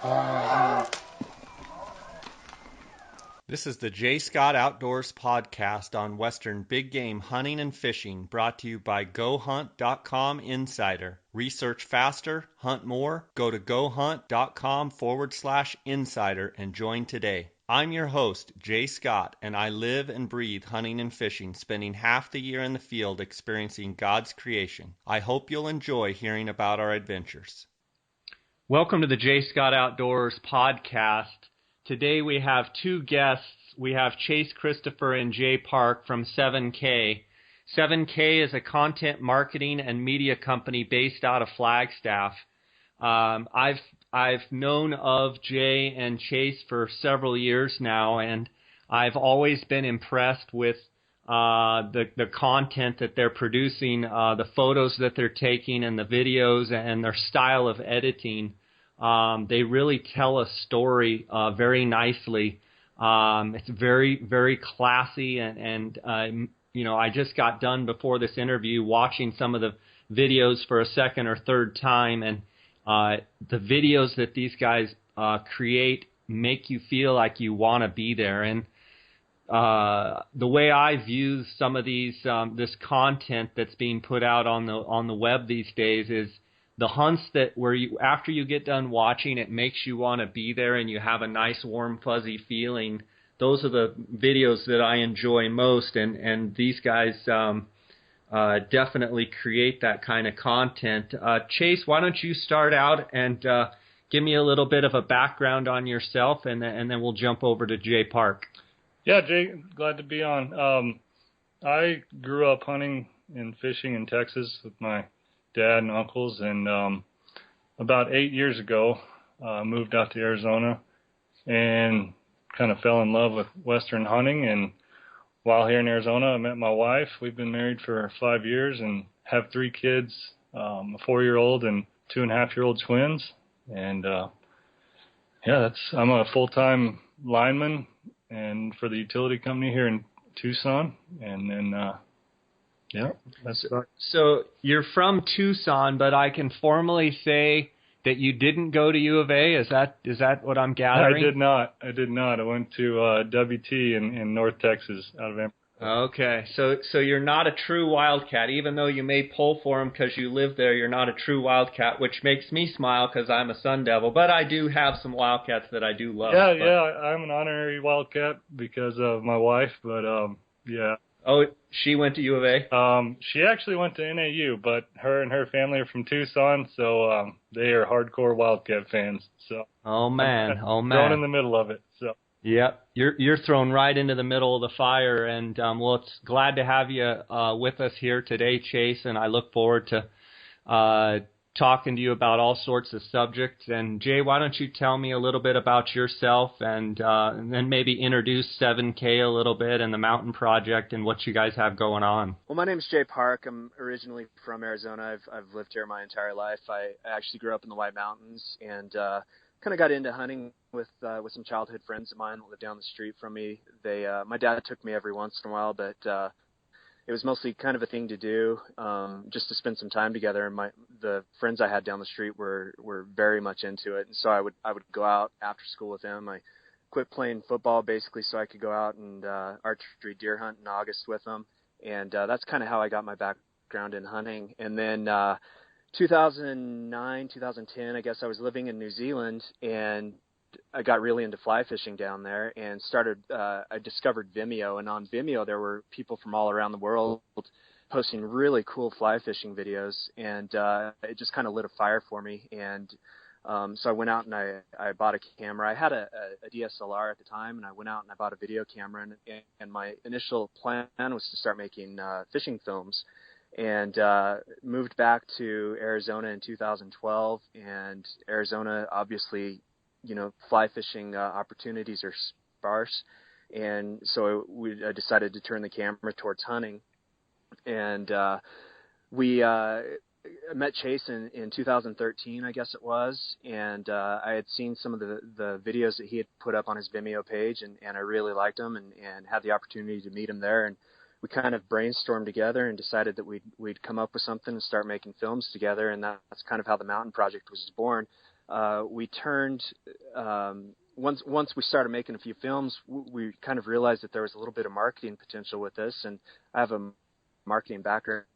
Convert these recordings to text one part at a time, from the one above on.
This is the J. Scott Outdoors podcast on Western big game hunting and fishing, brought to you by GoHunt.com Insider. Research faster, hunt more. Go to GoHunt.com/insider and join today. I'm your host, Jay Scott, and I live and breathe hunting and fishing, spending half the year in the field experiencing God's creation. I hope you'll enjoy hearing about our adventures. Welcome to the J. Scott Outdoors podcast. Today we have two guests. We have Chase Christopher and Jay Park from 7K. 7K is a content marketing and media company based out of Flagstaff. I've known of Jay and Chase for several years now, and I've always been impressed with the content that they're producing, the photos that they're taking, and the videos, and their style of editing. They really tell a story very nicely. It's very, very classy, and I just got done before this interview watching some of the videos for a second or third time, and the videos that these guys create make you feel like you want to be there. And the way I view some of this content that's being put out on the web these days is the hunts after you get done watching, it makes you want to be there and you have a nice, warm, fuzzy feeling. Those are the videos that I enjoy most, and these guys definitely create that kind of content. Chase, why don't you start out and give me a little bit of a background on yourself, and then we'll jump over to Jay Park. Yeah, Jay, glad to be on. I grew up hunting and fishing in Texas with my dad and uncles, and about 8 years ago, moved out to Arizona and kind of fell in love with Western hunting. And while here in Arizona, I met my wife. We've been married for 5 years and have 3 kids, a 4-year-old and 2.5-year-old twins. And I'm a full-time lineman and for the utility company here in Tucson, and then that's about it. So you're from Tucson, but I can formally say that you didn't go to U of A. Is that what I'm gathering? I did not. I went to WT in North Texas, out of Amarillo. Okay, so you're not a true Wildcat, even though you may pull for them because you live there. You're not a true Wildcat, which makes me smile because I'm a Sun Devil. But I do have some Wildcats that I do love. Yeah, I'm an honorary Wildcat because of my wife. But yeah. Oh, she went to U of A? She actually went to NAU, but her and her family are from Tucson, so they are hardcore Wildcat fans. So Oh man. Thrown in the middle of it. So. Yep, you're thrown right into the middle of the fire, and it's glad to have you with us here today, Chase, and I look forward to talking to you about all sorts of subjects. And Jay, why don't you tell me a little bit about yourself, and then maybe introduce 7K a little bit and the Mountain Project and what you guys have going on. Well, my name is Jay Park. I'm originally from Arizona. I've lived here my entire life. I actually grew up in the White Mountains and kind of got into hunting with some childhood friends of mine that lived down the street from me. My dad took me every once in a while, but it was mostly kind of a thing to do, just to spend some time together. And the friends I had down the street were very much into it, and so I would go out after school with them. I quit playing football basically so I could go out and archery deer hunt in August with them, and that's kind of how I got my background in hunting. And then 2009, 2010, I guess I was living in New Zealand, and I got really into fly fishing down there and I discovered Vimeo, and on Vimeo there were people from all around the world posting really cool fly fishing videos, and it just kind of lit a fire for me. And so I went out and I bought a camera. I had a DSLR at the time, and I went out and I bought a video camera, and my initial plan was to start making fishing films. And moved back to Arizona in 2012, and Arizona, obviously, fly fishing opportunities are sparse, and so I decided to turn the camera towards hunting. And I met Chase in 2013, I guess it was, and I had seen some of the videos that he had put up on his Vimeo page, and I really liked them, and had the opportunity to meet him there. And we kind of brainstormed together and decided that we'd come up with something and start making films together, and that's kind of how the Mountain Project was born. we turned once we started making a few films, we kind of realized that there was a little bit of marketing potential with this. And I have a marketing background,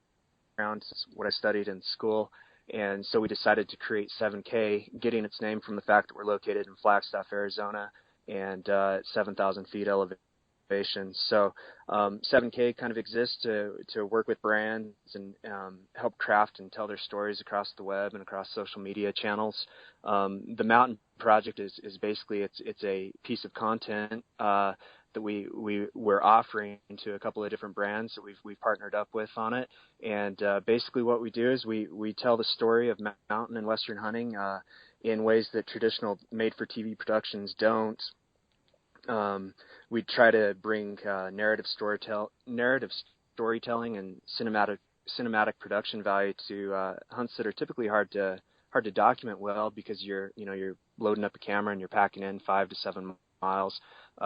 it's what I studied in school. And so we decided to create 7K, getting its name from the fact that we're located in Flagstaff, Arizona, and at 7,000 feet elevation. So 7K kind of exists to work with brands and help craft and tell their stories across the web and across social media channels. The Mountain Project is basically it's a piece of content that we're offering to a couple of different brands that we've partnered up with on it. And basically what we do is we tell the story of mountain and western hunting in ways that traditional made-for-TV productions don't. We try to bring narrative storytelling and cinematic production value to hunts that are typically hard to document well, because you're loading up a camera and you're packing in 5 to 7 miles.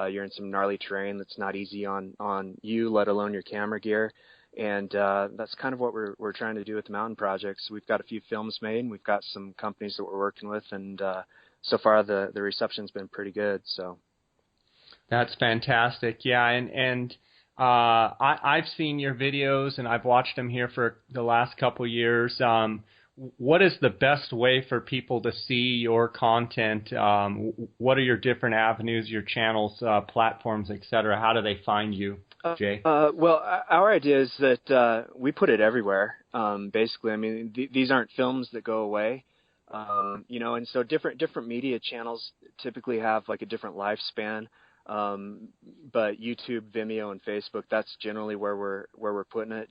You're in some gnarly terrain that's not easy on you, let alone your camera gear. And that's kind of what we're trying to do with the Mountain Project. So we've got a few films made, and we've got some companies that we're working with, and so far the reception's been pretty good. So that's fantastic. Yeah, and I've seen your videos, and I've watched them here for the last couple of years. What is the best way for people to see your content? What are your different avenues, your channels, platforms, et cetera? How do they find you, Jay? Well, our idea is that we put it everywhere. Basically, I mean, these aren't films that go away. And so different media channels typically have like a different lifespan. But YouTube, Vimeo, and Facebook, that's generally where we're putting it.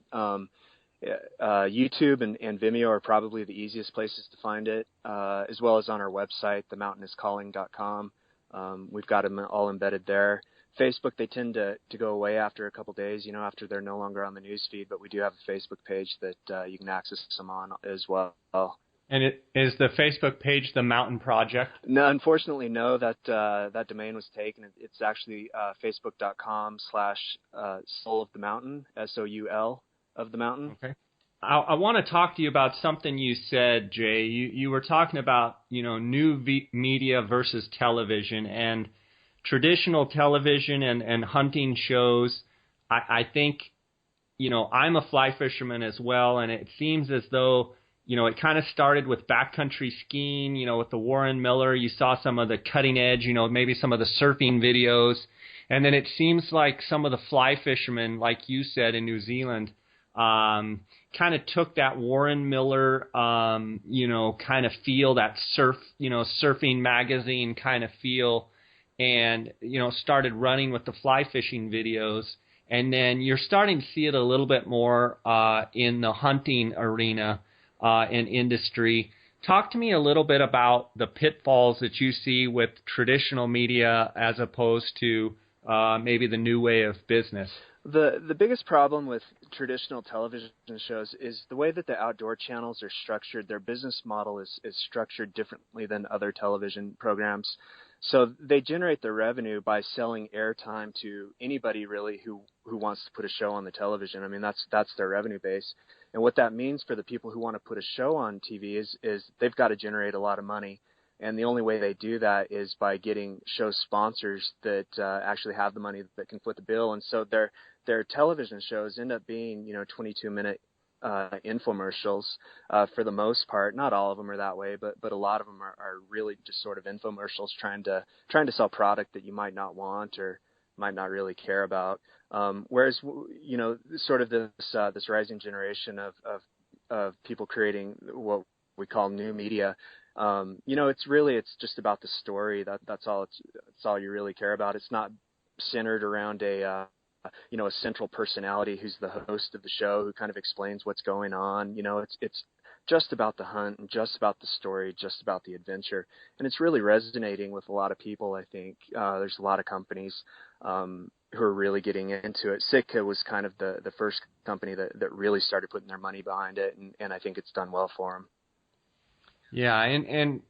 YouTube and Vimeo are probably the easiest places to find it, as well as on our website, themountainiscalling.com. We've got them all embedded there. Facebook, they tend to go away after a couple days, after they're no longer on the news feed, but we do have a Facebook page that you can access them on as well. And is the Facebook page The Mountain Project? No, unfortunately, no. That domain was taken. It's actually facebook.com/Soul of the Mountain, SOUL of the Mountain. Okay. I want to talk to you about something you said, Jay. You were talking about new media versus television, and traditional television and hunting shows. I think I'm a fly fisherman as well, and it seems as though it kind of started with backcountry skiing, with the Warren Miller. You saw some of the cutting edge, maybe some of the surfing videos. And then it seems like some of the fly fishermen, like you said, in New Zealand, kind of took that Warren Miller, kind of feel, that surfing magazine kind of feel, and, started running with the fly fishing videos. And then you're starting to see it a little bit more in the hunting arena. In industry. Talk to me a little bit about the pitfalls that you see with traditional media as opposed to maybe the new way of business. The biggest problem with traditional television shows is the way that the outdoor channels are structured. Their business model is structured differently than other television programs. So they generate their revenue by selling airtime to anybody really who wants to put a show on the television. I mean, that's their revenue base. And what that means for the people who want to put a show on TV is they've got to generate a lot of money. And the only way they do that is by getting show sponsors that actually have the money that can foot the bill. And so their television shows end up being, 22-minute infomercials for the most part. Not all of them are that way, but a lot of them are really just sort of infomercials trying to sell product that you might not want or might not really care about. Whereas, sort of this rising generation of people creating what we call new media, it's just about the story. That's all you really care about. It's not centered around a central personality who's the host of the show who kind of explains what's going on. It's just about the hunt and just about the story, just about the adventure. And it's really resonating with a lot of people, I think. There's a lot of companies who are really getting into it. Sitka was kind of the first company that really started putting their money behind it, and I think it's done well for them. Yeah, and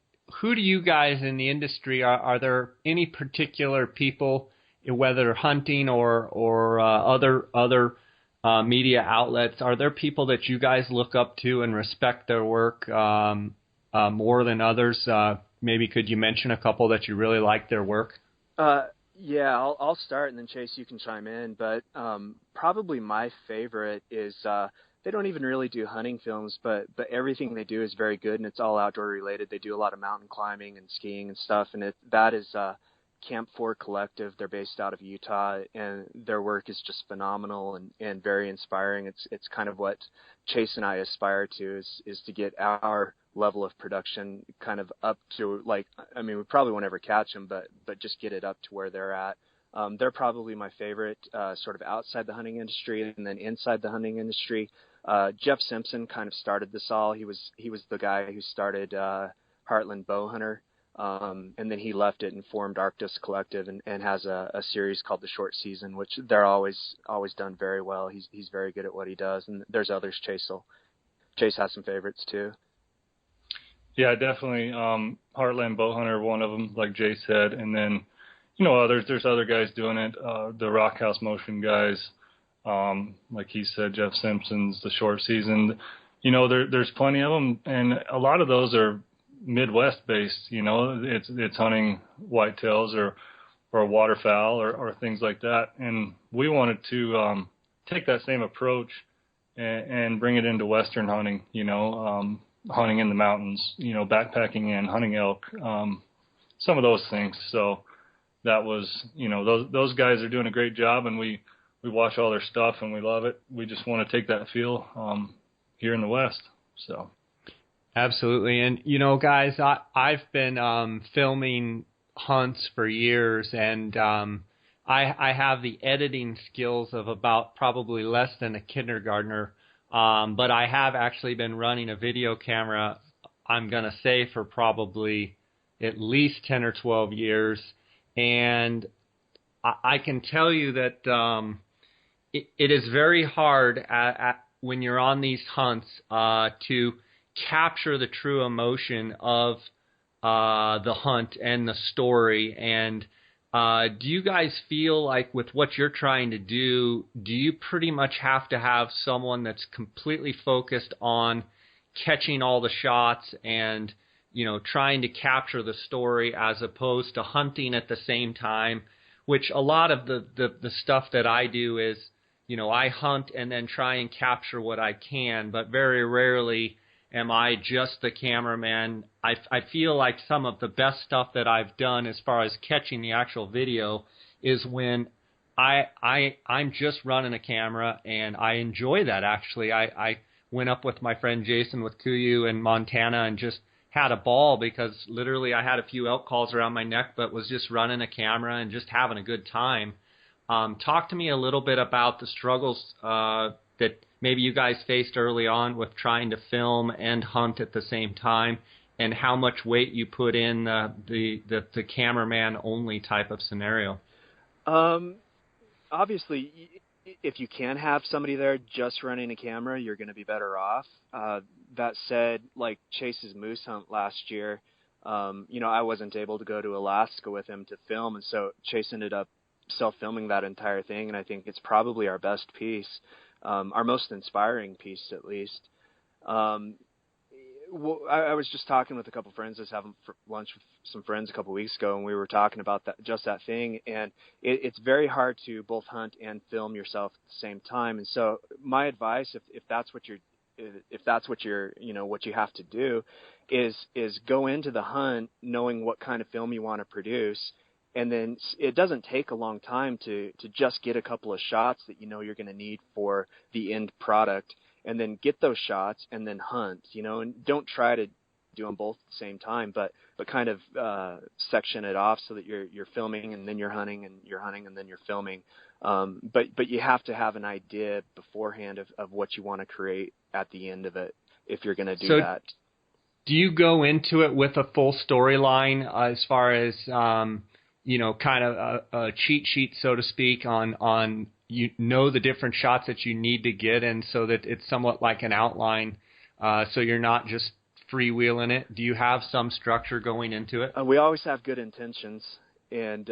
who do you guys in the industry, are there any particular people, whether hunting or other media outlets, are there people that you guys look up to and respect their work more than others? maybe could you mention a couple that you really like their work? Yeah, I'll start, and then Chase, you can chime in. But probably my favorite is they don't even really do hunting films, but everything they do is very good, and it's all outdoor related. They do a lot of mountain climbing and skiing and stuff, and that is Camp 4 Collective. They're based out of Utah, and their work is just phenomenal and very inspiring. It's kind of what Chase and I aspire to is to get our level of production kind of up to, like, I mean, we probably won't ever catch them, but just get it up to where they're at. They're probably my favorite, sort of outside the hunting industry, and then inside the hunting industry. Jeff Simpson kind of started this all. He was the guy who started Heartland Bowhunter, and then he left it and formed Arctis Collective and has a series called The Short Season, which they're always done very well. He's very good at what he does, and there's others. Chase has some favorites too. Yeah, definitely. Heartland Bowhunter, one of them, like Jay said, and then others. There's other guys doing it. The Rockhouse Motion guys, like he said, Jeff Simpson's The Short Season. There's plenty of them, and a lot of those are Midwest based. It's hunting whitetails or waterfowl or things like that. And we wanted to take that same approach and bring it into Western hunting. Hunting in the mountains, backpacking and hunting elk, some of those things. So that was, those guys are doing a great job, and we watch all their stuff and we love it. We just want to take that feel here in the West. So. Absolutely. And, guys, I've been filming hunts for years, and I have the editing skills of about probably less than a kindergartner. But I have actually been running a video camera, I'm going to say, for probably at least 10 or 12 years. And I can tell you that it is very hard when you're on these hunts to capture the true emotion of the hunt and the story. And do you guys feel like with what you're trying to do you pretty much have to have someone that's completely focused on catching all the shots and, trying to capture the story as opposed to hunting at the same time, which a lot of the stuff that I do is, I hunt and then try and capture what I can, but very rarely am I just the cameraman. I feel like some of the best stuff that I've done as far as catching the actual video is when I'm just running a camera, and I enjoy that, actually. I went up with my friend Jason with Kuyu in Montana and just had a ball because literally I had a few elk calls around my neck, but was just running a camera and just having a good time. Talk to me a little bit about the struggles that maybe you guys faced early on with trying to film and hunt at the same time, and how much weight you put in the cameraman only type of scenario. Obviously, if you can have somebody there just running a camera, you're going to be better off. That said, like Chase's moose hunt last year, I wasn't able to go to Alaska with him to film, and so Chase ended up self-filming that entire thing, and I think it's probably our best piece. Our most inspiring piece, at least. I was just talking with a couple friends. I was having lunch with some friends a couple weeks ago, and we were talking about that thing. And it's very hard to both hunt and film yourself at the same time. And so, my advice, if that's what you're, what you have to do, is go into the hunt knowing what kind of film you want to produce. And then it doesn't take a long time to just get a couple of shots that you're going to need for the end product, and then get those shots and then hunt, and don't try to do them both at the same time, but kind of section it off so that you're filming and then you're hunting and then you're filming. But you have to have an idea beforehand of what you want to create at the end of it if you're going to do that. Do you go into it with a full storyline as far as kind of a cheat sheet, so to speak, on the different shots that you need to get in, so that it's somewhat like an outline, so you're not just freewheeling it? Do you have some structure going into it? We always have good intentions, and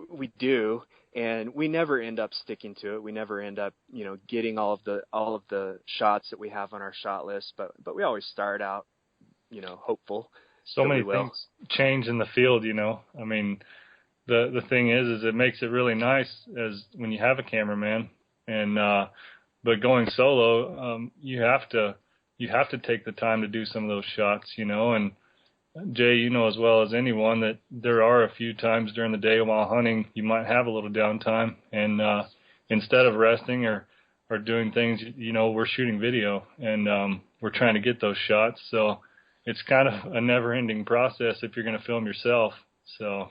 we do, and we never end up sticking to it. We never end up, getting all of the shots that we have on our shot list, but we always start out, hopeful. So that many we will. things change in the field, you know. I mean, the thing is it makes it really nice as when you have a cameraman, and but going solo, you have to take the time to do some of those shots, you know. And Jay, you know as well as anyone that there are a few times during the day while hunting you might have a little downtime, and instead of resting or doing things, you know, we're shooting video, and we're trying to get those shots. So it's kind of a never-ending process if you're going to film yourself. So.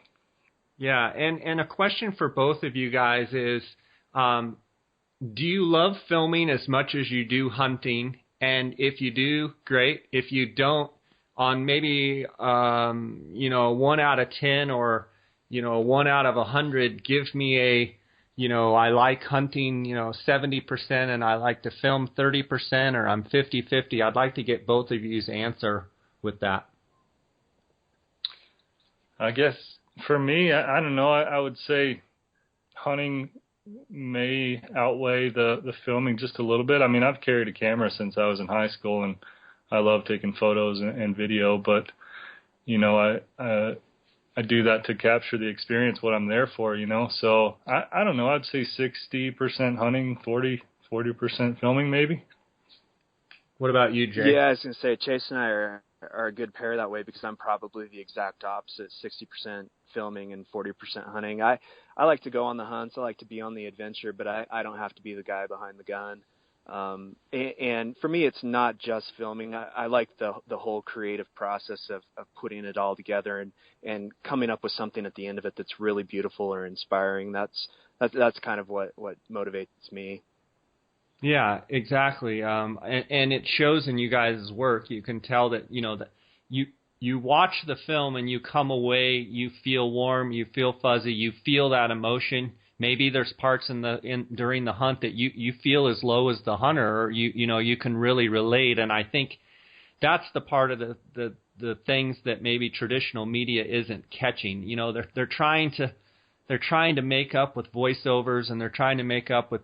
Yeah, and a question for both of you guys is, do you love filming as much as you do hunting? And if you do, great. If you don't, on maybe, 1 out of 10 or, 1 out of 100, give me a, I like hunting, 70% and I like to film 30%, or I'm 50-50. I'd like to get both of you's answer with that. I guess for me, I don't know. I would say hunting may outweigh the filming just a little bit. I mean, I've carried a camera since I was in high school, and I love taking photos and video. But I do that to capture the experience, what I'm there for. So I don't know. I'd say 60% hunting, 40% filming, maybe. What about you, Jay? Yeah, I was going to say Chase and I are a good pair that way, because I'm probably the exact opposite, 60% filming and 40% hunting. I like to go on the hunts. I like to be on the adventure, but I don't have to be the guy behind the gun. And for me, it's not just filming. I like the whole creative process of putting it all together and coming up with something at the end of it that's really beautiful or inspiring. That's kind of what motivates me. Yeah, exactly. And it shows in you guys' work. You can tell that, that you watch the film and you come away, you feel warm, you feel fuzzy, you feel that emotion. Maybe there's parts during the hunt that you feel as low as the hunter, or you can really relate. And I think that's the part of the things that maybe traditional media isn't catching. They're trying to make up with voiceovers, and they're trying to make up with,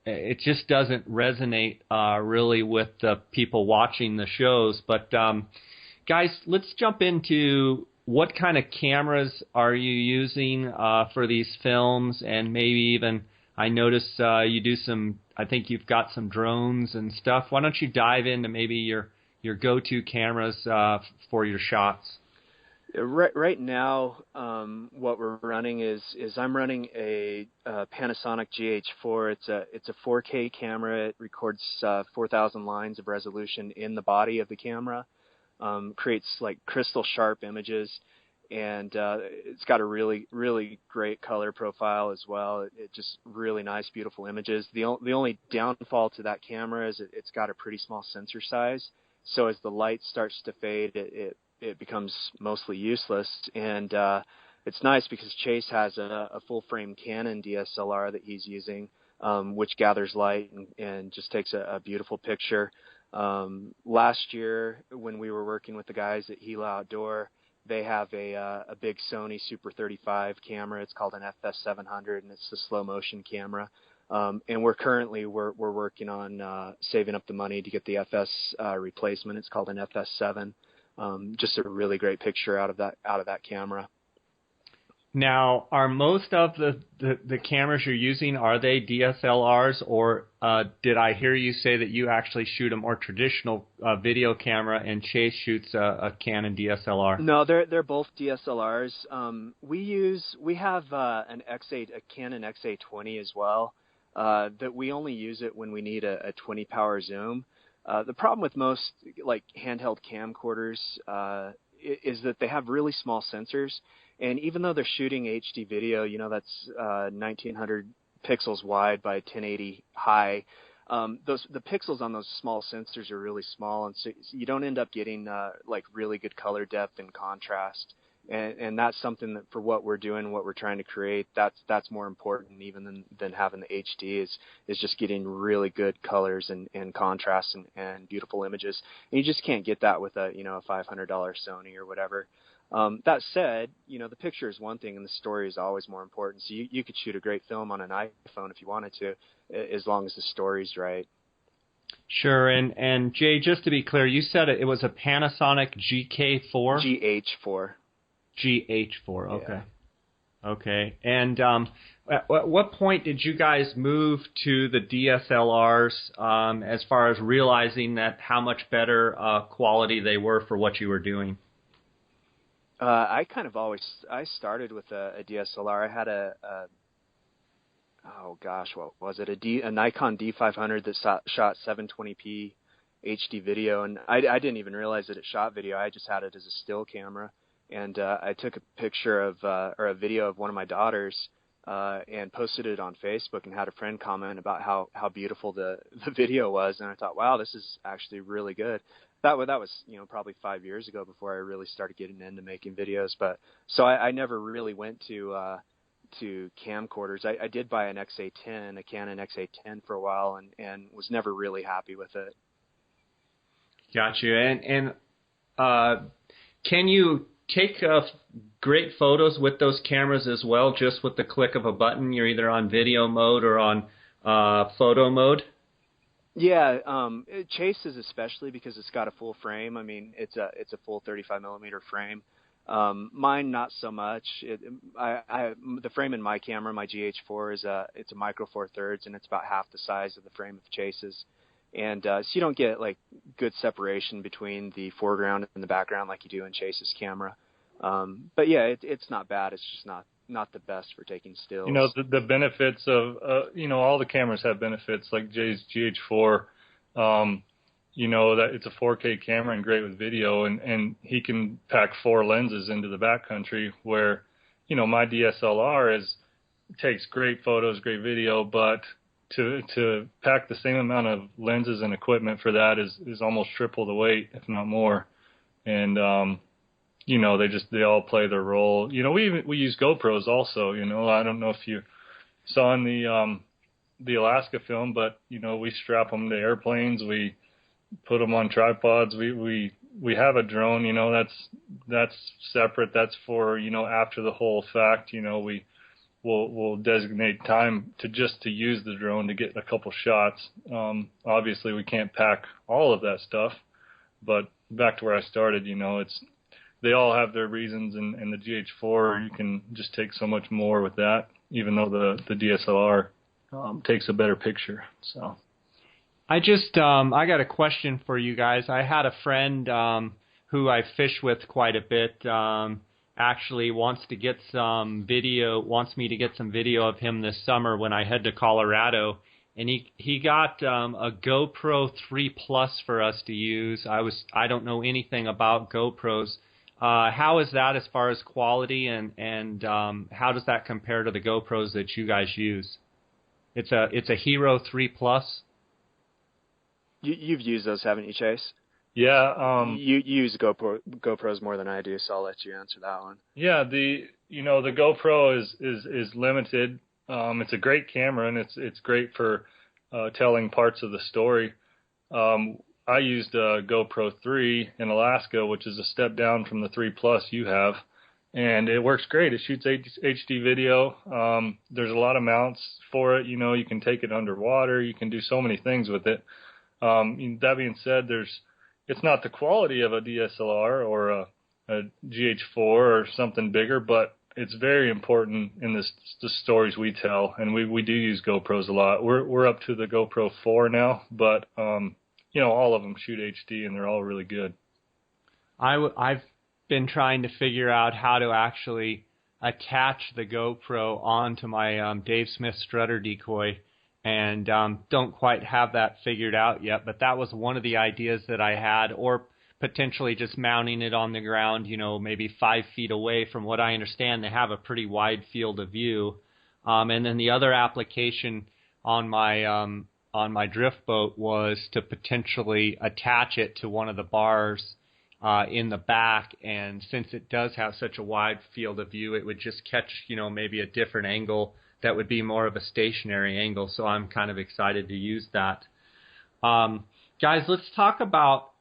it just doesn't resonate really with the people watching the shows. But guys, let's jump into what kind of cameras are you using for these films, and maybe even I notice you do some. I think you've got some drones and stuff. Why don't you dive into maybe your go-to cameras for your shots? Right now, what we're running is I'm running a Panasonic GH4. It's a 4K camera. It records 4,000 lines of resolution in the body of the camera. Creates like crystal sharp images, and it's got a really, really great color profile as well. It just really nice, beautiful images. The only downfall to that camera is it's got a pretty small sensor size. So as the light starts to fade, it becomes mostly useless. And it's nice because Chase has a full-frame Canon DSLR that he's using, which gathers light and just takes a beautiful picture. Last year, when we were working with the guys at Gila Outdoor, they have a big Sony Super 35 camera. It's called an FS700, and it's the slow-motion camera. And we're working on saving up the money to get the FS replacement. It's called an FS7. Just a really great picture out of that camera. Now, are most of the cameras you're using, are they DSLRs, or did I hear you say that you actually shoot a more traditional video camera and Chase shoots a Canon DSLR? No, they're both DSLRs. We have a Canon XA20 as well. That we only use it when we need a 20 power zoom. The problem with most like handheld camcorders is that they have really small sensors, and even though they're shooting HD video, that's 1900 pixels wide by 1080 high, the pixels on those small sensors are really small, and so you don't end up getting like really good color depth and contrast. And that's something that for what we're doing, what we're trying to create, that's more important even than having the HD is just getting really good colors and contrast and beautiful images. And you just can't get that with a $500 Sony or whatever. That said, the picture is one thing and the story is always more important. So you could shoot a great film on an iPhone if you wanted to, as long as the story's right. Sure. And Jay, just to be clear, you said it was a Panasonic GK4? GH4. GH4, okay. Yeah. Okay. And at what point did you guys move to the DSLRs as far as realizing that how much better quality they were for what you were doing? I started with a DSLR. I had what was it? A Nikon D500 that shot 720p HD video, and I didn't even realize that it shot video. I just had it as a still camera, and I took a picture of or a video of one of my daughters and posted it on Facebook, and had a friend comment about how beautiful the video was, and I thought, wow, this is actually really good. That was probably 5 years ago before I really started getting into making videos, but so I never really went to camcorders. I did buy an XA10, a Canon XA10 for a while, and was never really happy with it. Gotcha. And can you take great photos with those cameras as well, just with the click of a button? You're either on video mode or on photo mode? Yeah, Chase's especially, because it's got a full frame. I mean, it's a full 35 millimeter frame. Mine not so much. The frame in my camera, my GH4, it's a micro four thirds, and it's about half the size of the frame of Chase's. And so you don't get like good separation between the foreground and the background like you do in Chase's camera. But yeah, it's not bad. It's just not the best for taking stills. You know, the benefits of all the cameras have benefits, like Jay's GH4. That it's a 4K camera and great with video, and he can pack 4 lenses into the backcountry, where, my DSLR takes great photos, great video, but to pack the same amount of lenses and equipment for that is almost triple the weight, if not more. And they all play their role. We use GoPros also. I don't know if you saw in the Alaska film, but we strap them to airplanes. We put them on tripods. We have a drone. That's separate. That's for after the whole fact. We'll designate time to use the drone to get a couple shots. Obviously, we can't pack all of that stuff, but back to where I started. They all have their reasons, and the GH4, you can just take so much more with that, even though the DSLR takes a better picture. So, I got a question for you guys. I had a friend who I fish with quite a bit. Actually wants me to get some video of him this summer when I head to Colorado. And he got a GoPro 3 Plus for us to use. I don't know anything about GoPros. How is that as far as quality, and how does that compare to the GoPros that you guys use? It's a Hero 3 Plus. You've used those, haven't you, Chase? Yeah. You use GoPros more than I do, so I'll let you answer that one. Yeah. The GoPro is limited. It's a great camera, and it's great for telling parts of the story. I used a GoPro 3 in Alaska, which is a step down from the 3 Plus you have, and it works great. It shoots HD video. There's a lot of mounts for it. You can take it underwater. You can do so many things with it. That being said, it's not the quality of a DSLR or a GH4 or something bigger, but it's very important in the stories we tell, and we do use GoPros a lot. We're up to the GoPro 4 now, but all of them shoot HD, and they're all really good. I've been trying to figure out how to actually attach the GoPro onto my Dave Smith Strutter decoy, and don't quite have that figured out yet. But that was one of the ideas that I had, or potentially just mounting it on the ground, maybe 5 feet away. From what I understand, they have a pretty wide field of view. And then the other application on my drift boat was to potentially attach it to one of the bars in the back, and since it does have such a wide field of view, it would just catch maybe a different angle that would be more of a stationary angle. So I'm kind of excited to use that. Guys, let's talk about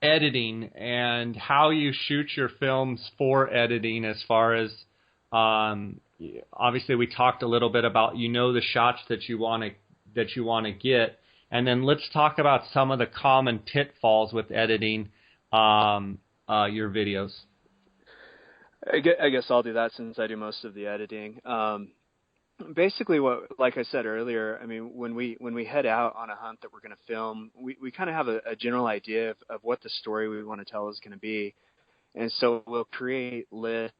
editing and how you shoot your films for editing. As far as obviously we talked a little bit about the shots that you want to get, and then let's talk about some of the common pitfalls with editing your videos. I guess I'll do that since I do most of the editing. Basically, like I said earlier, I mean, when we head out on a hunt that we're going to film, we kind of have a general idea of what the story we want to tell is going to be, and so we'll create lists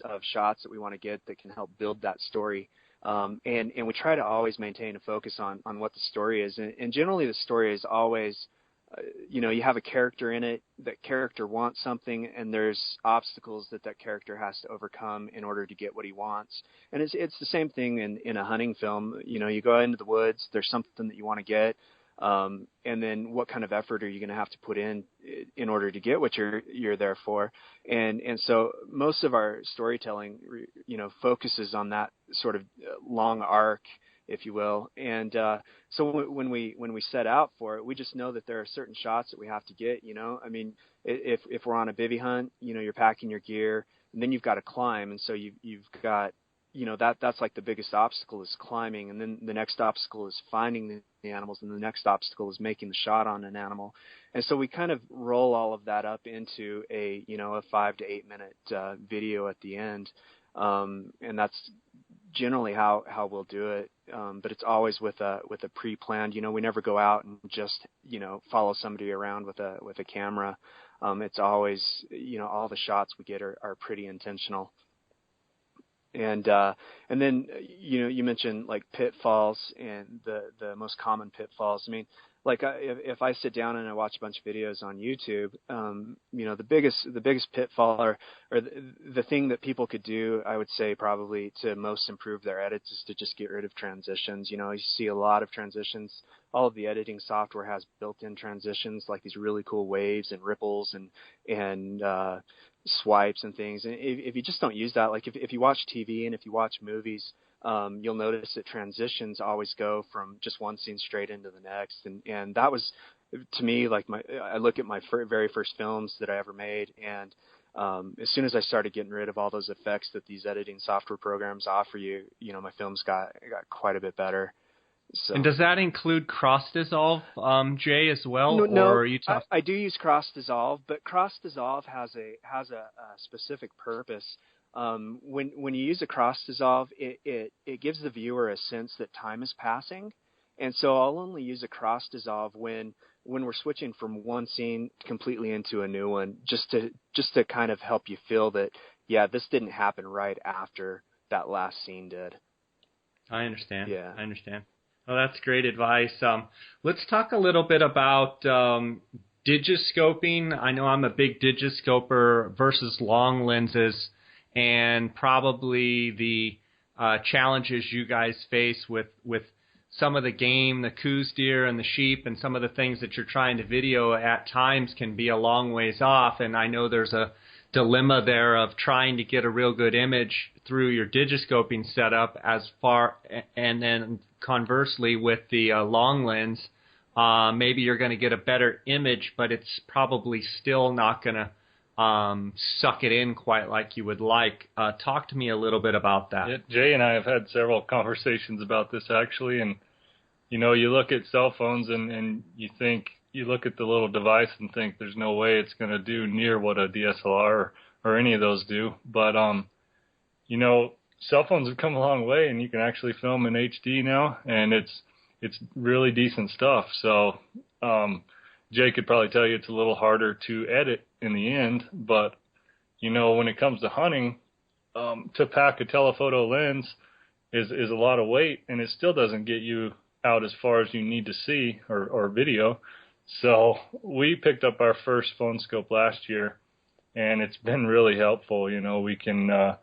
of shots that we want to get that can help build that story. And we try to always maintain a focus on what the story is. And generally the story is always, you have a character in it, that character wants something, and there's obstacles that character has to overcome in order to get what he wants. And it's the same thing in a hunting film. You go into the woods, there's something that you want to get, and then what kind of effort are you going to have to put in order to get what you're there for? And so most of our storytelling, focuses on that sort of long arc, if you will. And so when we set out for it, we just know that there are certain shots that we have to get. I mean, if we're on a bivvy hunt, you're packing your gear, and then you've got to climb, and so you've got that's like the biggest obstacle is climbing, and then the next obstacle is finding the animals, and the next obstacle is making the shot on an animal. And so we kind of roll all of that up into a 5 to 8 minute video at the end, and that's generally how we'll do it. But it's always with a pre-planned. We never go out and just follow somebody around with a camera. It's always all the shots we get are pretty intentional. And then you mentioned like pitfalls and the most common pitfalls. I mean, like if I sit down and I watch a bunch of videos on YouTube, the biggest pitfall or the thing that people could do, I would say probably to most improve their edits, is to just get rid of transitions. You see a lot of transitions. All of the editing software has built-in transitions, like these really cool waves and ripples and swipes and things. And if you just don't use that, like if you watch TV and if you watch movies, you'll notice that transitions always go from just one scene straight into the next. And that was, to me, like I look at my very first films that I ever made, and as soon as I started getting rid of all those effects that these editing software programs offer you, my films got quite a bit better. So. And does that include cross dissolve, Jay, as well? No, or are you I do use cross dissolve, but cross dissolve has a specific purpose. When you use a cross dissolve, it gives the viewer a sense that time is passing, and so I'll only use a cross dissolve when we're switching from one scene completely into a new one, just to kind of help you feel that this didn't happen right after that last scene did. I understand. Yeah, I understand. Well, that's great advice. Let's talk a little bit about Digiscoping. I know I'm a big Digiscoper versus long lenses, and probably the challenges you guys face with some of the game, the coos deer and the sheep, and some of the things that you're trying to video at times can be a long ways off. And I know there's a dilemma there of trying to get a real good image through your Digiscoping setup and then conversely with the long lens, maybe you're going to get a better image, but it's probably still not going to suck it in quite like you would like. Talk to me a little bit about that. Yeah, Jay and I have had several conversations about this actually, and you look at cell phones and you look at the little device and think there's no way it's going to do near what a DSLR or any of those do. But, cell phones have come a long way, and you can actually film in HD now, and it's really decent stuff. So Jay could probably tell you it's a little harder to edit in the end, but, when it comes to hunting, to pack a telephoto lens is a lot of weight, and it still doesn't get you out as far as you need to see or video. So we picked up our first phone scope last year, and it's been really helpful. We can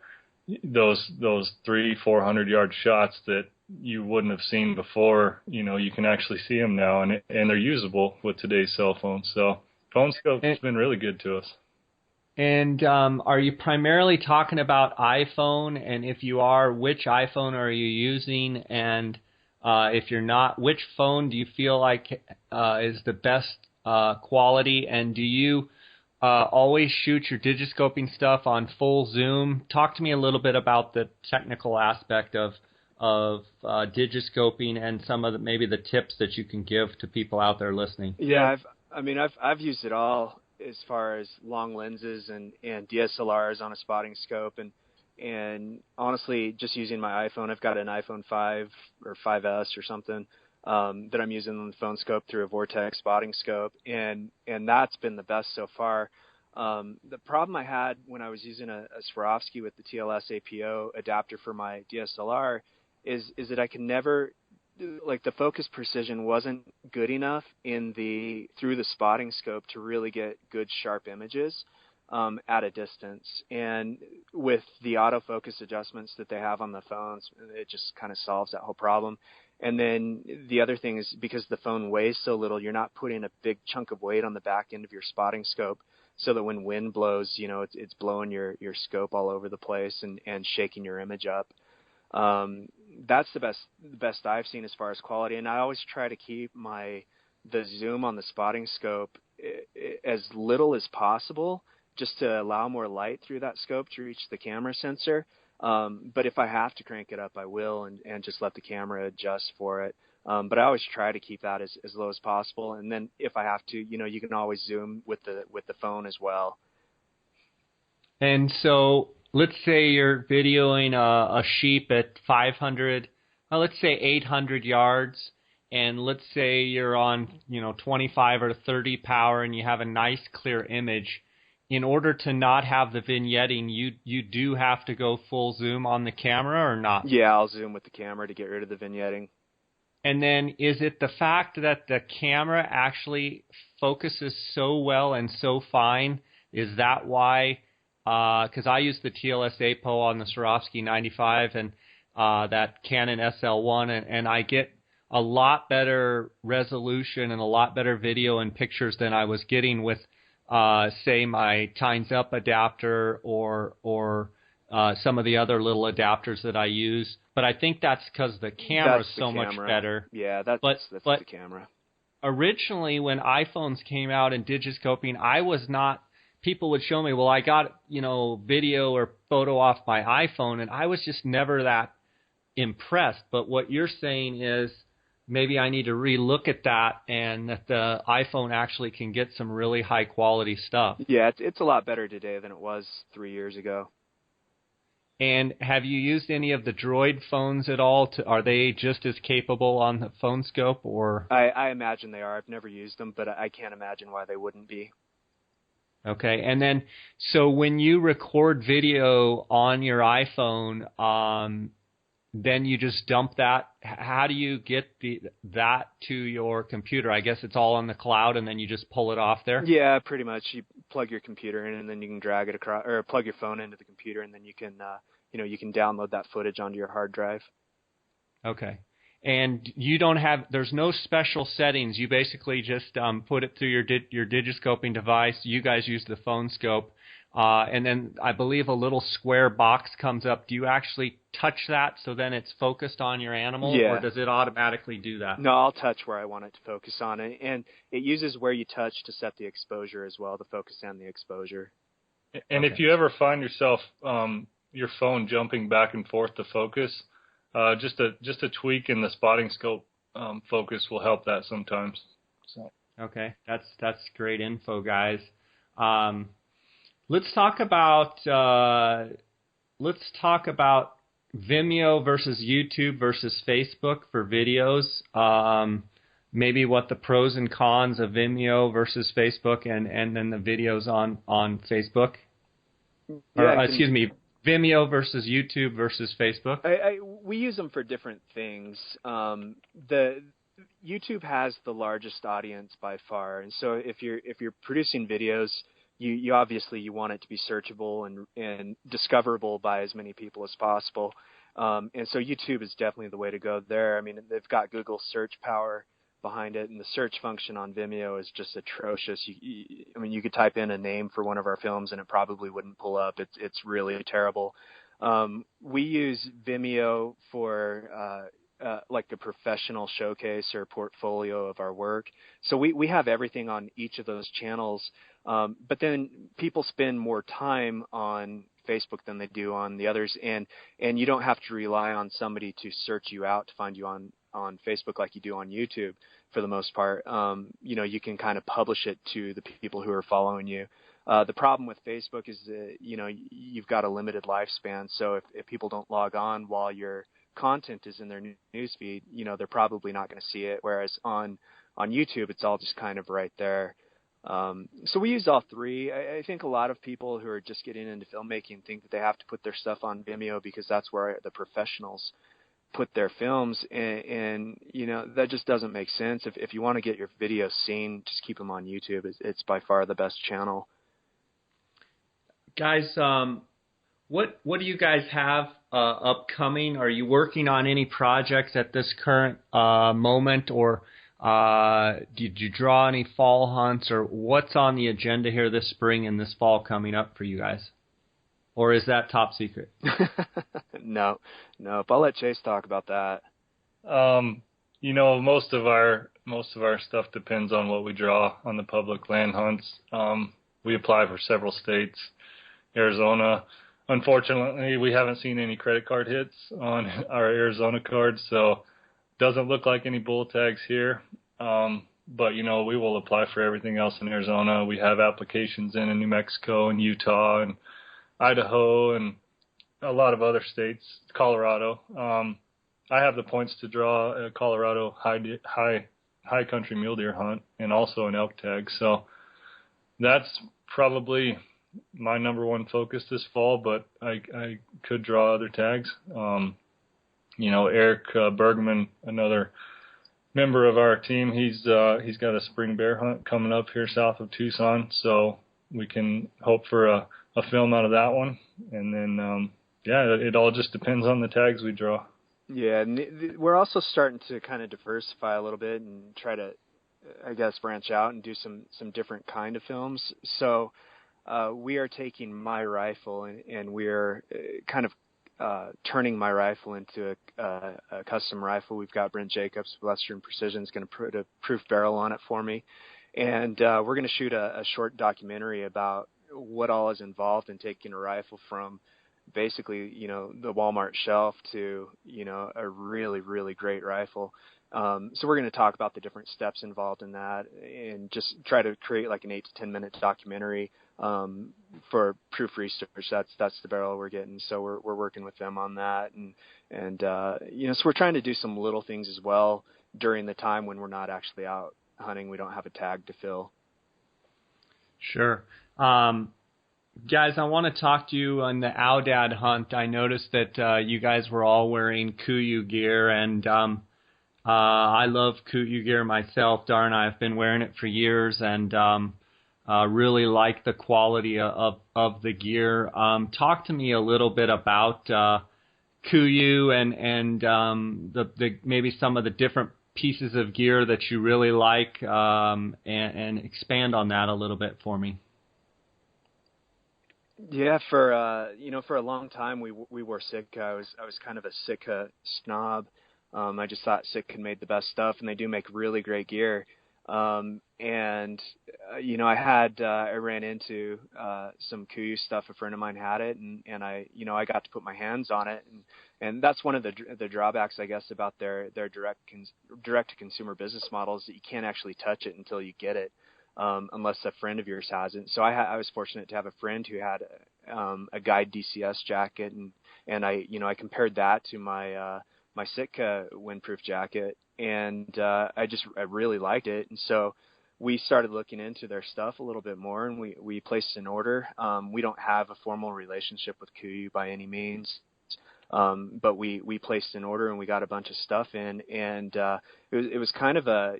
those 300-400 yard shots that you wouldn't have seen before. You can actually see them now, and they're usable with today's cell phones. So phone scope has been really good to us. And are you primarily talking about iPhone? And if you are, which iPhone are you using? And if you're not, which phone do you feel like is the best quality? And do you always shoot your Digiscoping stuff on full zoom? Talk to me a little bit about the technical aspect of digiscoping and some of maybe the tips that you can give to people out there listening? Yeah, I've used it all as far as long lenses and DSLRs on a spotting scope, and honestly, just using my iPhone. I've got an iPhone 5 or 5S or something that I'm using on the phone scope through a Vortex spotting scope, and that's been the best so far. The problem I had when I was using a Swarovski with the TLS APO adapter for my DSLR is that I could never, like, the focus precision wasn't good enough through the spotting scope to really get good sharp images at a distance. And with the autofocus adjustments that they have on the phones, it just kind of solves that whole problem. And then the other thing is, because the phone weighs so little, you're not putting a big chunk of weight on the back end of your spotting scope, so that when wind blows, it's blowing your scope all over the place and shaking your image up. That's the best I've seen as far as quality. And I always try to keep the zoom on the spotting scope as little as possible, just to allow more light through that scope to reach the camera sensor. But if I have to crank it up, I will, and just let the camera adjust for it. But I always try to keep that as low as possible. And then if I have to, you can always zoom with the phone as well. And so let's say you're videoing a sheep at 500, let's say 800 yards, and let's say you're on 25 or 30 power, and you have a nice clear image. In order to not have the vignetting, you do have to go full zoom on the camera, or not? Yeah, I'll zoom with the camera to get rid of the vignetting. And then is it the fact that the camera actually focuses so well and so fine? Is that why? Because I use the TLS APO on the Swarovski 95 and that Canon SL1, and I get a lot better resolution and a lot better video and pictures than I was getting with, say, my Times Up adapter or some of the other little adapters that I use. But I think that's because the camera is so much better. Yeah, that's the camera. Originally, when iPhones came out in digiscoping, I was not. People would show me, well, I got video or photo off my iPhone, and I was just never that impressed. But what you're saying is maybe I need to relook at that, and that the iPhone actually can get some really high quality stuff. Yeah, it's a lot better today than it was 3 years ago. And have you used any of the Droid phones at all? Are they just as capable on the phone scope, or? I imagine they are. I've never used them, but I can't imagine why they wouldn't be. Okay, and then so when you record video on your iPhone, then you just dump that. How do you get that to your computer? I guess it's all on the cloud, and then you just pull it off there? Yeah, pretty much. You plug your computer in, and then you can drag it across, or plug your phone into the computer, and then you can, you can download that footage onto your hard drive. Okay. And you don't have, there's no special settings. You basically just put it through your digiscoping device. You guys use the phone scope. And then I believe a little square box comes up. Do you actually touch that so then it's focused on your animal? Yeah. Or does it automatically do that? No, I'll touch where I want it to focus on it. And it uses where you touch to set the exposure as well, the focus and the exposure. And if you ever find yourself your phone jumping back and forth to focus, just a tweak in the spotting scope focus will help that sometimes. So. Okay, that's great info, guys. Let's talk about Vimeo versus YouTube versus Facebook for videos. Maybe what the pros and cons of Vimeo versus Facebook, and then the videos on Facebook. Yeah, Excuse me. Vimeo versus YouTube versus Facebook? We use them for different things. The YouTube has the largest audience by far, and so if you're producing videos, you obviously you want it to be searchable and discoverable by as many people as possible. And so YouTube is definitely the way to go there. I mean, they've got Google search power behind it, and the search function on Vimeo is just atrocious. You could type in a name for one of our films and it probably wouldn't pull up. It's really terrible. We use Vimeo for like a professional showcase or portfolio of our work. So we have everything on each of those channels. But then people spend more time on Facebook than they do on the others, and you don't have to rely on somebody to search you out to find you on Facebook like you do on YouTube for the most part. You can kind of publish it to the people who are following you. The problem with Facebook is that, you've got a limited lifespan. So if people don't log on while your content is in their news feed, they're probably not going to see it. Whereas on YouTube, it's all just kind of right there. So we use all three. I think a lot of people who are just getting into filmmaking think that they have to put their stuff on Vimeo because that's where the professionals put their films, and that just doesn't make sense. If you want to get your videos seen, just keep them on YouTube. It's by far the best channel. Guys, what do you guys have upcoming? Are you working on any projects at this current moment, or did you draw any fall hunts, or what's on the agenda here this spring and this fall coming up for you guys? Or is that top secret? No. I'll let Chase talk about that. Most of our stuff depends on what we draw on the public land hunts. We apply for several states. Arizona, unfortunately, we haven't seen any credit card hits on our Arizona cards, so doesn't look like any bull tags here. But we will apply for everything else in Arizona. We have applications in New Mexico and Utah and Idaho and a lot of other states, Colorado. I have the points to draw a Colorado high country mule deer hunt and also an elk tag. So that's probably my number one focus this fall, but I could draw other tags. Eric Bergman, another member of our team, he's got a spring bear hunt coming up here south of Tucson, so we can hope for a film out of that one. And then, it all just depends on the tags we draw. Yeah, and we're also starting to kind of diversify a little bit and try to, I guess, branch out and do some different kind of films. So we are taking my rifle and we're kind of turning my rifle into a custom rifle. We've got Brent Jacobs, Western Precision, is going to put a proof barrel on it for me. And we're going to shoot a short documentary about what all is involved in taking a rifle from basically, the Walmart shelf to, a really, really great rifle. So we're going to talk about the different steps involved in that and just try to create like an 8 to 10 minute documentary for Proof Research. That's the barrel we're getting. So we're working with them on that. And so we're trying to do some little things as well during the time when we're not actually out hunting. We don't have a tag to fill. Sure. Guys, I want to talk to you on the Aoudad hunt. I noticed that you guys were all wearing KUIU gear, and I love KUIU gear myself. Dar and I have been wearing it for years, and really like the quality of the gear. Talk to me a little bit about KUIU and the maybe some of the different pieces of gear that you really like, and expand on that a little bit for me. Yeah, for a long time we wore Sitka. I was kind of a Sitka snob. I just thought Sitka made the best stuff, and they do make really great gear. I ran into some KUIU stuff. A friend of mine had it, and I got to put my hands on it, and that's one of the drawbacks, I guess, about their direct to consumer business models, that you can't actually touch it until you get it. Unless a friend of yours has it. So I was fortunate to have a friend who had a Guide DCS jacket, and I compared that to my Sitka windproof jacket, and I really liked it. And so we started looking into their stuff a little bit more, and we placed an order. We don't have a formal relationship with KUIU by any means, but we placed an order and we got a bunch of stuff in, and it was kind of a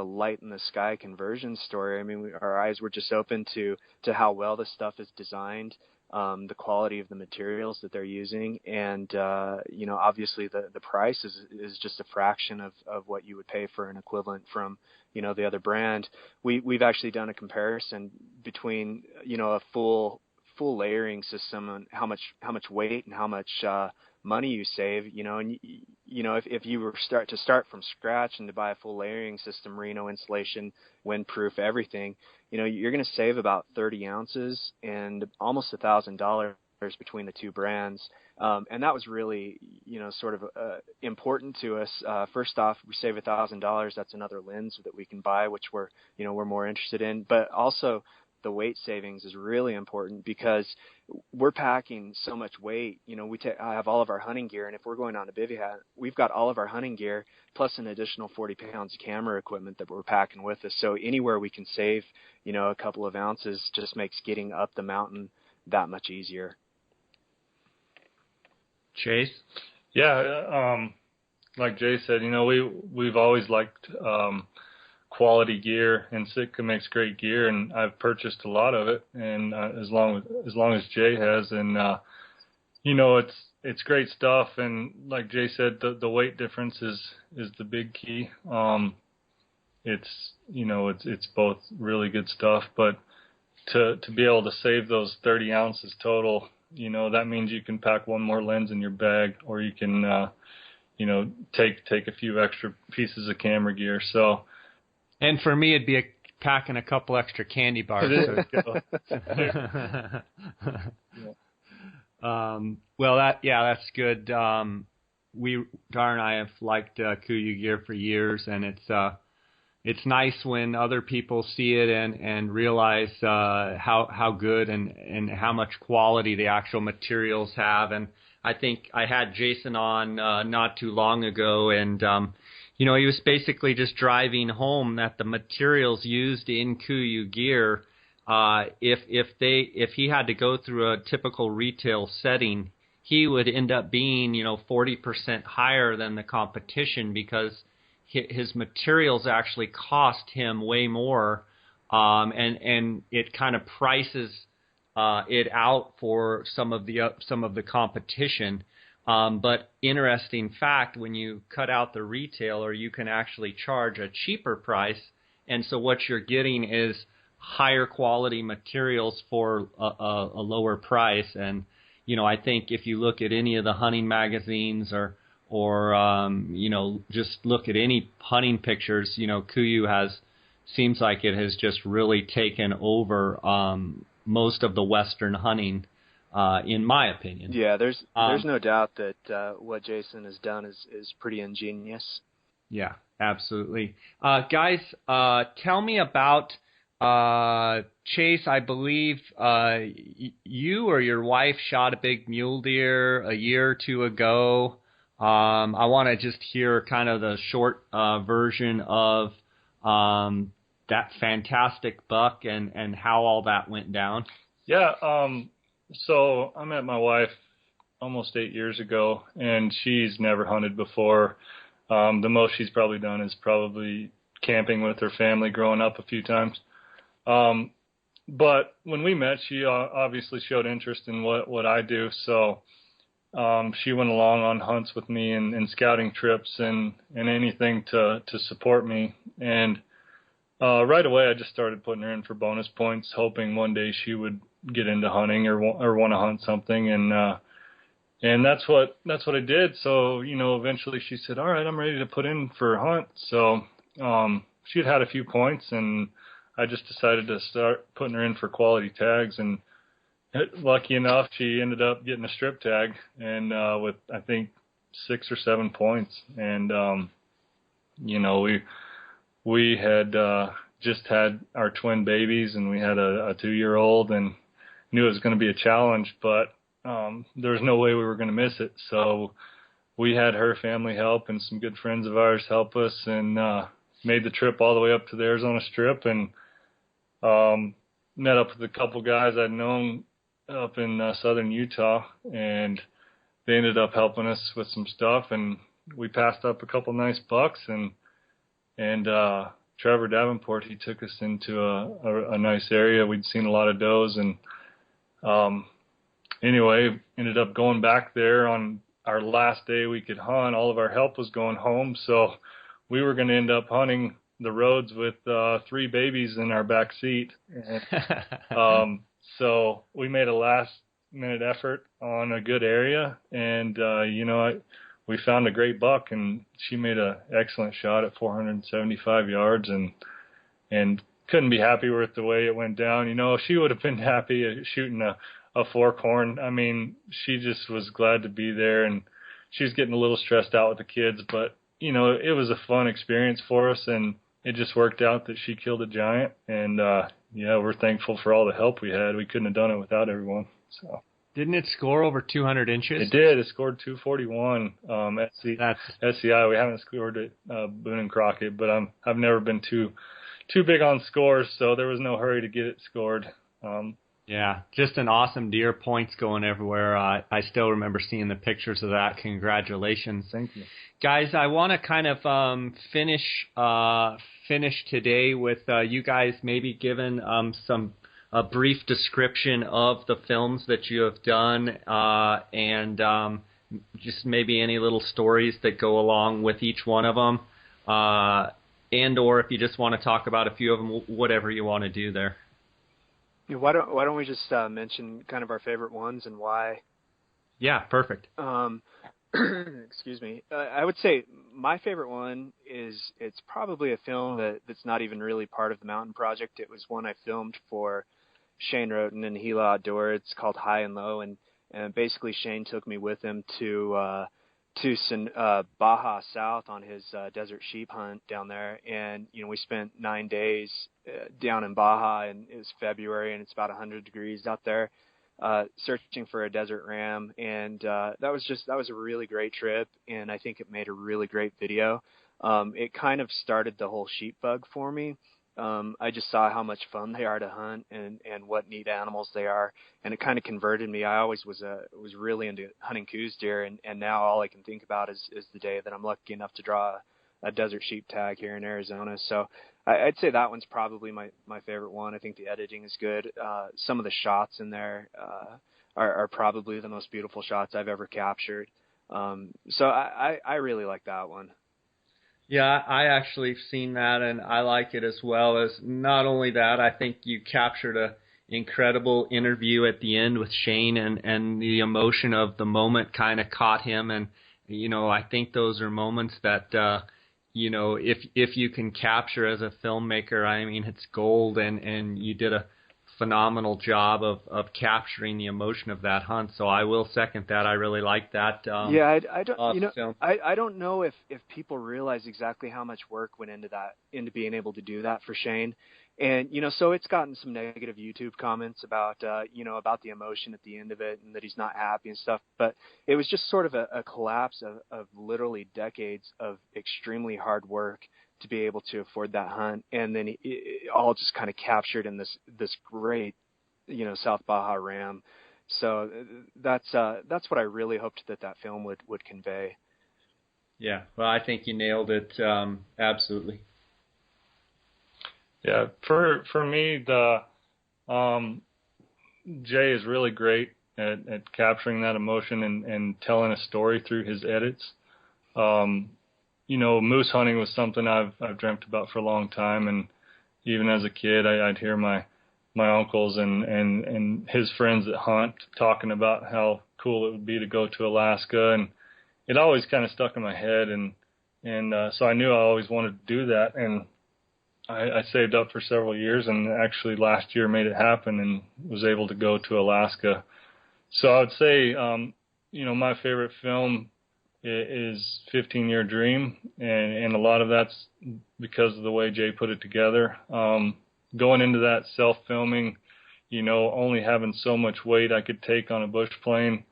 light in the sky conversion story. I mean, our eyes were just open to how well the stuff is designed, the quality of the materials that they're using, and obviously the price is just a fraction of what you would pay for an equivalent from the other brand. We've actually done a comparison between a full full layering system on how much weight and how much money you save, and if you were start from scratch and to buy a full layering system, merino insulation, windproof, everything, you're going to save about 30 ounces and almost $1,000 between the two brands. And that was really, sort of important to us. First off, we save $1,000. That's another lens that we can buy, which we're more interested in. But also, the weight savings is really important because we're packing so much weight. I have all of our hunting gear, and if we're going on a bivouac, we've got all of our hunting gear plus an additional 40 pounds of camera equipment that we're packing with us. So anywhere we can save, a couple of ounces just makes getting up the mountain that much easier. Chase? Yeah, like Jay said, we've always liked quality gear, and Sitka makes great gear, and I've purchased a lot of it, and as long as Jay has, and it's great stuff. And like Jay said, the weight difference is the big key. It's both really good stuff, but to be able to save those 30 ounces total, that means you can pack one more lens in your bag, or you can take a few extra pieces of camera gear. So. And for me, it'd be packing a couple extra candy bars. Well, that's good. Dar and I have liked KUIU gear for years, and it's nice when other people see it and realize how good and how much quality the actual materials have. And I think I had Jason on not too long ago, and he was basically just driving home that the materials used in KUIU gear, if he had to go through a typical retail setting, he would end up being 40% higher than the competition because his materials actually cost him way more, and it kind of prices it out for some of the competition. But interesting fact, when you cut out the retailer, you can actually charge a cheaper price. And so what you're getting is higher quality materials for a lower price. And, I think if you look at any of the hunting magazines or just look at any hunting pictures, KUIU seems like it has just really taken over most of the Western hunting. In my opinion. Yeah, there's no doubt that what Jason has done is pretty ingenious. Yeah, absolutely. Guys, tell me about Chase. I believe you or your wife shot a big mule deer a year or two ago. I want to just hear kind of the short version of that fantastic buck and how all that went down. Yeah, so I met my wife almost 8 years ago, and she's never hunted before. The most she's probably done is probably camping with her family growing up a few times. But when we met, she obviously showed interest in what I do. So she went along on hunts with me and scouting trips and anything to support me. And right away, I just started putting her in for bonus points, hoping one day she would get into hunting or want to hunt something, and that's what I did. So eventually she said, "All right, I'm ready to put in for a hunt." So she had a few points, and I just decided to start putting her in for quality tags. And lucky enough, she ended up getting a strip tag, and with I think 6 or 7 points. And we had just had our twin babies, and we had a 2-year-old, and knew it was going to be a challenge, but there was no way we were going to miss it. So we had her family help and some good friends of ours help us, and made the trip all the way up to the Arizona Strip, and met up with a couple guys I'd known up in southern Utah, and they ended up helping us with some stuff, and we passed up a couple nice bucks, and Trevor Davenport, he took us into a nice area. We'd seen a lot of does, and anyway, ended up going back there on our last day we could hunt. All of our help was going home, so we were going to end up hunting the roads with 3 babies in our back seat. So we made a last-minute effort on a good area, and, we found a great buck, and she made an excellent shot at 475 yards, and couldn't be happy with the way it went down. She would have been happy shooting a forkhorn. I mean, she just was glad to be there, and she was getting a little stressed out with the kids, but, it was a fun experience for us, and it just worked out that she killed a giant, and, we're thankful for all the help we had. We couldn't have done it without everyone. So. Didn't it score over 200 inches? It did. It scored 241 at SCI. We haven't scored it Boone and Crockett, but I've never been too big on scores, so there was no hurry to get it scored. Yeah, just an awesome deer, points going everywhere. I still remember seeing the pictures of that. Congratulations. Thank you. Guys, I want to kind of finish today with you guys maybe giving a brief description of the films that you have done and just maybe any little stories that go along with each one of them, and or if you just want to talk about a few of them, whatever you want to do there. Yeah, why don't we just mention kind of our favorite ones and why? Yeah, perfect. Excuse me. I would say my favorite one it's probably a film that's not even really part of the Mountain Project. It was one I filmed for Shane Roten and Gila Outdoor. It's called High and Low, and basically Shane took me with him to Baja South on his desert sheep hunt down there, and we spent 9 days down in Baja, and it was February, and it's about 100 degrees out there, searching for a desert ram, and that was a really great trip, and I think it made a really great video. It kind of started the whole sheep bug for me. I just saw how much fun they are to hunt and what neat animals they are, and it kind of converted me. I always was really into hunting coos deer, and now all I can think about is the day that I'm lucky enough to draw a desert sheep tag here in Arizona. So I'd say that one's probably my favorite one. I think the editing is good. Some of the shots in there are probably the most beautiful shots I've ever captured. So I really like that one. Yeah, I actually have seen that, and I like it as well. As not only that, I think you captured an incredible interview at the end with Shane, and the emotion of the moment kind of caught him. And, I think those are moments that, if you can capture as a filmmaker, I mean, it's gold, and you did a phenomenal job of capturing the emotion of that hunt. So I will second that. I really like that. I don't. Film. I don't know if people realize exactly how much work went into being able to do that for Shane, and so it's gotten some negative YouTube comments about about the emotion at the end of it and that he's not happy and stuff. But it was just sort of a collapse of literally decades of extremely hard work to be able to afford that hunt, and then it all just kind of captured in this great, South Baja ram. So that's what I really hoped that film would convey. Yeah, well, I think you nailed it absolutely. Yeah, for me, the Jay is really great at capturing that emotion and telling a story through his edits. Moose hunting was something I've dreamt about for a long time, and even as a kid, I'd hear my uncles and his friends that hunt talking about how cool it would be to go to Alaska, and it always kind of stuck in my head, and so I knew I always wanted to do that, and I saved up for several years, and actually last year made it happen and was able to go to Alaska. So I would say, my favorite film is 15-Year Dream, and a lot of that's because of the way Jay put it together. Going into that self-filming, only having so much weight I could take on a bush plane,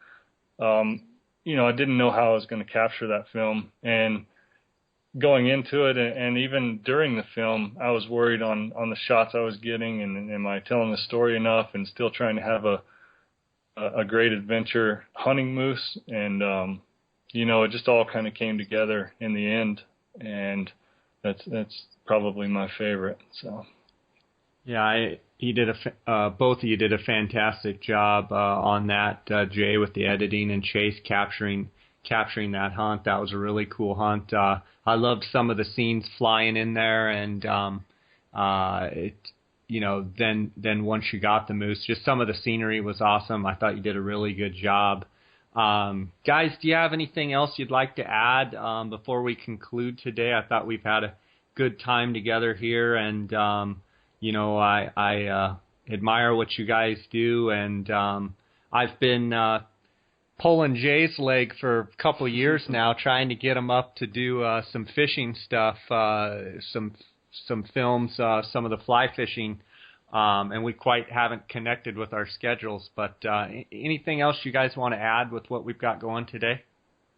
I didn't know how I was going to capture that film. And going into it, and even during the film, I was worried on the shots I was getting, and am I telling the story enough, and still trying to have a great adventure hunting moose. And it just all kind of came together in the end, and that's probably my favorite. So, yeah, both of you did a fantastic job on that, Jay, with the editing, and Chase capturing that hunt. That was a really cool hunt. I loved some of the scenes flying in there, and then once you got the moose, just some of the scenery was awesome. I thought you did a really good job. Guys, do you have anything else you'd like to add before we conclude today? I thought we've had a good time together here, and I admire what you guys do, and I've been pulling Jay's leg for a couple years now, trying to get him up to do some fishing stuff, some films, some of the fly fishing, and we quite haven't connected with our schedules. But anything else you guys want to add with what we've got going today?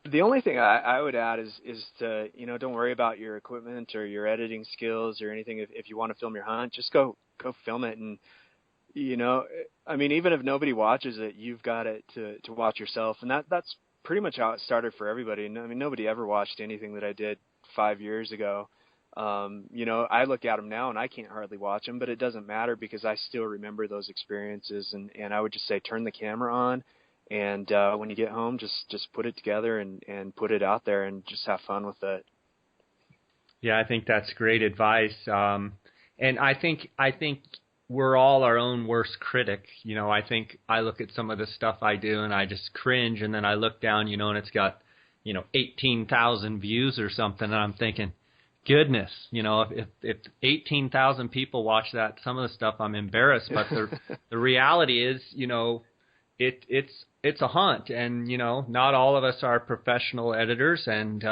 The only thing I would add is to, don't worry about your equipment or your editing skills or anything. If you want to film your hunt, just go film it. And, even if nobody watches it, you've got it to watch yourself. And that's pretty much how it started for everybody. Nobody ever watched anything that I did 5 years ago. I look at them now and I can't hardly watch them, but it doesn't matter because I still remember those experiences. And I would just say, turn the camera on. And when you get home, just put it together and put it out there and just have fun with it. Yeah, I think that's great advice. And I think we're all our own worst critic. I think I look at some of the stuff I do and I just cringe, and then I look down, and it's got, 18,000 views or something, and I'm thinking, goodness, if 18,000 people watch that, some of the stuff I'm embarrassed. But the reality is, it's a hunt, and not all of us are professional editors, and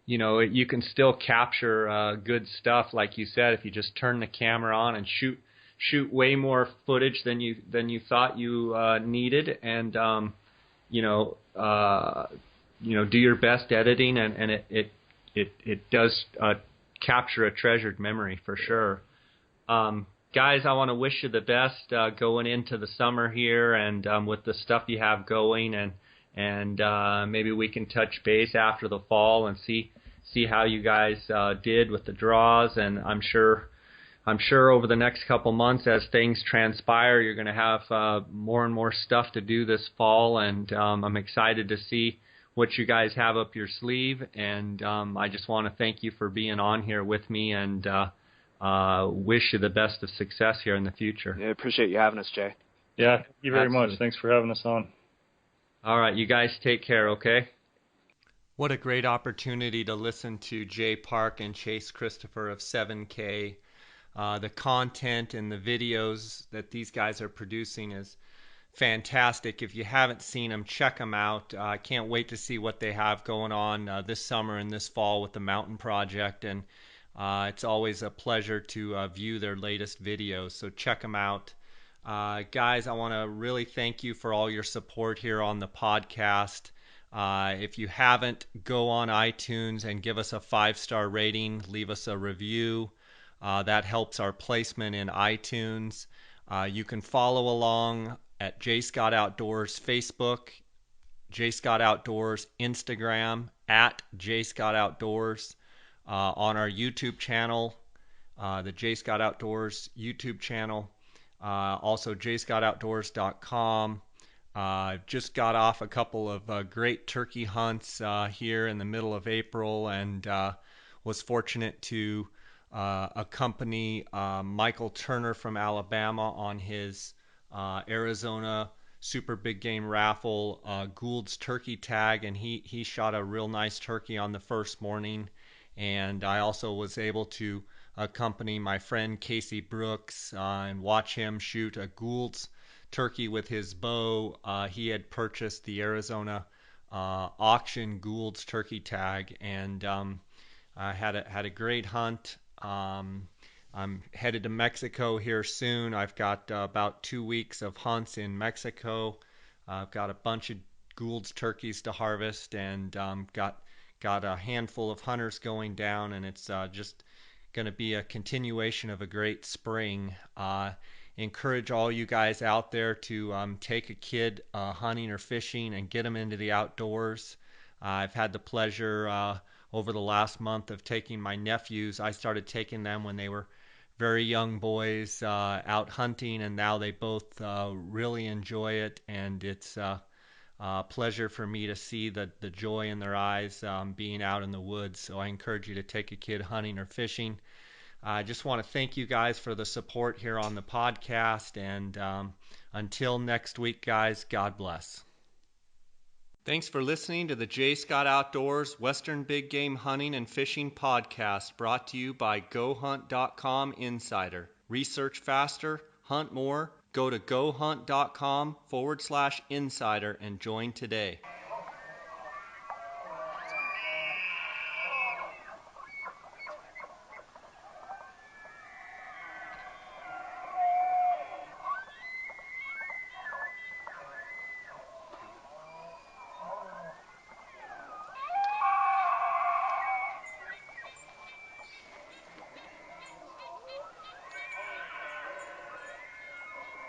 you can still capture good stuff, like you said, if you just turn the camera on and shoot way more footage than you thought you needed, and do your best editing, and it does capture a treasured memory for sure. Guys, I want to wish you the best going into the summer here, and with the stuff you have going, and maybe we can touch base after the fall and see how you guys did with the draws. And I'm sure over the next couple months, as things transpire, you're going to have more and more stuff to do this fall, and I'm excited to see what you guys have up your sleeve. And I just want to thank you for being on here with me, and wish you the best of success here in the future. Yeah, I appreciate you having us, Jay. Yeah, thank you very Absolutely. much. Thanks for having us on. All right, you guys take care, okay? What a great opportunity to listen to Jay Park and Chase Christopher of 7K. The content and the videos that these guys are producing is fantastic. If you haven't seen them, check them out. I can't wait to see what they have going on this summer and this fall with the Mountain Project, and it's always a pleasure to view their latest videos, so check them out. Guys, I want to really thank you for all your support here on the podcast. If you haven't, go on iTunes and give us a 5-star rating, leave us a review. That helps our placement in iTunes. You can follow along at J Scott Outdoors Facebook, J Scott Outdoors Instagram, at J Scott Outdoors, on our YouTube channel, the J Scott Outdoors YouTube channel, also jscottoutdoors.com. Just got off a couple of great turkey hunts here in the middle of April, and was fortunate to accompany Michael Turner from Alabama on his Arizona Super Big Game Raffle Gould's turkey tag, and he shot a real nice turkey on the first morning. And I also was able to accompany my friend Casey Brooks and watch him shoot a Gould's turkey with his bow. He had purchased the Arizona auction Gould's turkey tag, and I had a great hunt. I'm headed to Mexico here soon. I've got about 2 weeks of hunts in Mexico. I've got a bunch of Gould's turkeys to harvest, and got a handful of hunters going down, and it's just going to be a continuation of a great spring. Encourage all you guys out there to take a kid hunting or fishing and get them into the outdoors. I've had the pleasure over the last month of taking my nephews. I started taking them when they were very young boys out hunting, and now they both really enjoy it, and it's pleasure for me to see the joy in their eyes being out in the woods. So I encourage you to take a kid hunting or fishing. I just want to thank you guys for the support here on the podcast. And until next week, guys, God bless. Thanks for listening to the J. Scott Outdoors Western Big Game Hunting and Fishing Podcast, brought to you by GoHunt.com Insider. Research faster, hunt more. Go to GoHunt.com/insider and join today.